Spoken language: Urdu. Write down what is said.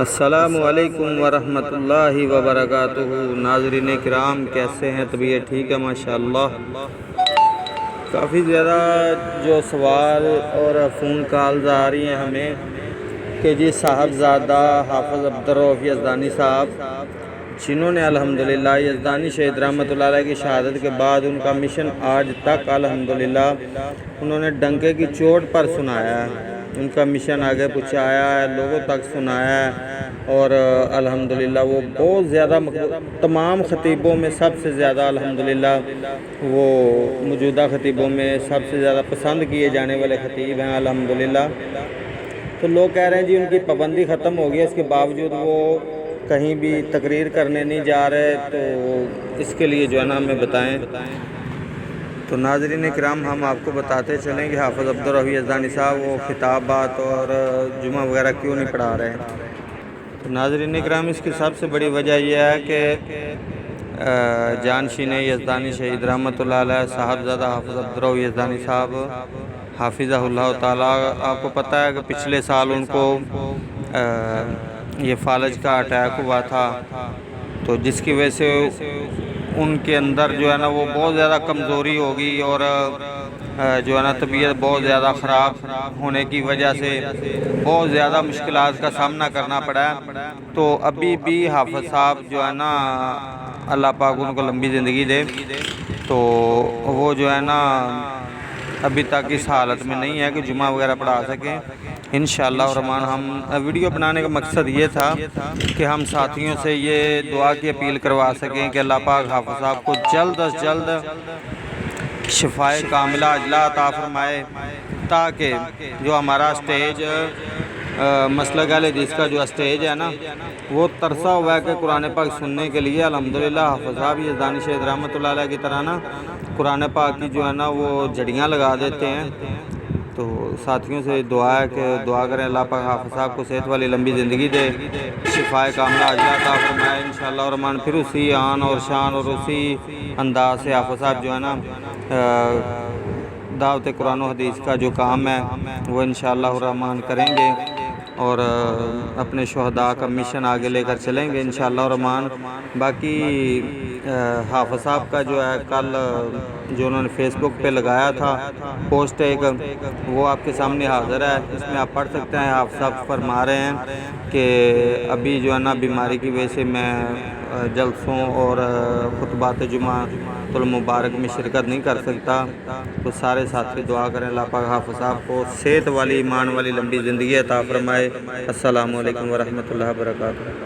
السلام علیکم ورحمۃ اللہ وبرکاتہ۔ ناظرین کرام، کیسے ہیں؟ طبیعت ٹھیک ہے؟ ماشاءاللہ۔ کافی زیادہ جو سوال اور فون کالز آ رہی ہیں ہمیں کہ جی صاحبزادہ حافظ عبدالرؤف یزدانی صاحب، جنہوں نے الحمدللہ یزدانی شہید رحمۃ اللہ علیہ کی شہادت کے بعد ان کا مشن آج تک الحمدللہ انہوں نے ڈنکے کی چوٹ پر سنایا ہے، ان کا مشن آگے پہنچایا ہے، لوگوں تک سنایا ہے، اور الحمدللہ وہ بہت زیادہ تمام خطیبوں میں سب سے زیادہ الحمدللہ وہ موجودہ خطیبوں میں سب سے زیادہ پسند کیے جانے والے خطیب ہیں الحمدللہ۔ تو لوگ کہہ رہے ہیں جی ان کی پابندی ختم ہو گئی، اس کے باوجود وہ کہیں بھی تقریر کرنے نہیں جا رہے، تو اس کے لیے جو ہے نا ہمیں بتائیں۔ تو ناظرین کرام، ہم آپ کو بتاتے چلیں کہ حافظ عبدالرؤف یزدانی صاحب وہ خطابات اور جمعہ وغیرہ کیوں نہیں پڑھا رہے ہیں۔ تو ناظرین کرام، اس کی سب سے بڑی وجہ یہ ہے کہ جانشین یزدانی شہید رحمۃ اللہ علیہ صاحبزادہ حافظ عبدالرؤف یزدانی صاحب حافظہ اللہ تعالیٰ، آپ کو پتہ ہے کہ پچھلے سال ان کو یہ فالج کا اٹیک ہوا تھا، تو جس کی وجہ سے ان کے اندر جو ہے نا وہ بہت زیادہ کمزوری ہوگی، اور جو ہے نا طبیعت بہت زیادہ خراب ہونے کی وجہ سے بہت زیادہ مشکلات کا سامنا کرنا پڑا ہے۔ تو ابھی بھی حافظ صاحب جو ہے نا اللہ پاک ان کو لمبی زندگی دے، تو وہ جو ہے نا ابھی تک اس حالت میں نہیں ہے کہ جمعہ وغیرہ پڑھا سکیں۔ انشاءاللہ الرحمن ہم ویڈیو بنانے کا مقصد یہ تھا کہ ہم ساتھیوں سے یہ دعا کی اپیل کروا سکیں کہ اللہ پاک حافظ صاحب کو جلد از جلد شفائے کاملہ عاجلہ عطا فرمائے، تاکہ جو ہمارا اسٹیج مسلک اہل حدیث کا جو اسٹیج ہے نا وہ ترسا ہوا ہے کہ قرآن پاک سننے کے لیے الحمدللہ حافظ صاحب یزدانی شہید رحمۃ اللہ علیہ کی طرح نا قرآن پاک کی جو ہے نا وہ جڑیاں لگا دیتے ہیں۔ تو ساتھیوں سے دعا ہے کہ دعا کریں اللہ پاک حافظ صاحب کو صحت والی لمبی زندگی دے، شفائے کاملہ عاجلہ عطا فرمائے انشاءاللہ الرحمن۔ پھر اسی آن اور شان اور اسی انداز سے حافظ صاحب جو ہے نا دعوت قرآن و حدیث کا جو کام ہے وہ انشاءاللہ الرحمن کریں گے، اور اپنے شہداء کا مشن آگے لے کر چلیں گے انشاءاللہ الرحمن۔ باقی حافظ صاحب کا جو ہے کل جو انہوں نے فیس بک پہ لگایا تھا پوسٹ ایک، وہ آپ کے سامنے حاضر ہے، اس میں آپ پڑھ سکتے ہیں۔ حافظ صاحب فرما رہے ہیں کہ ابھی جو ہے نا بیماری کی وجہ سے میں جلسوں اور خطبات جمعہ المبارک میں شرکت نہیں کر سکتا، تو سارے ساتھی دعا کریں اللہ پاک حافظ صاحب کو صحت والی ایمان والی لمبی زندگی عطا فرمائے۔ السلام علیکم ورحمۃ اللہ وبرکاتہ۔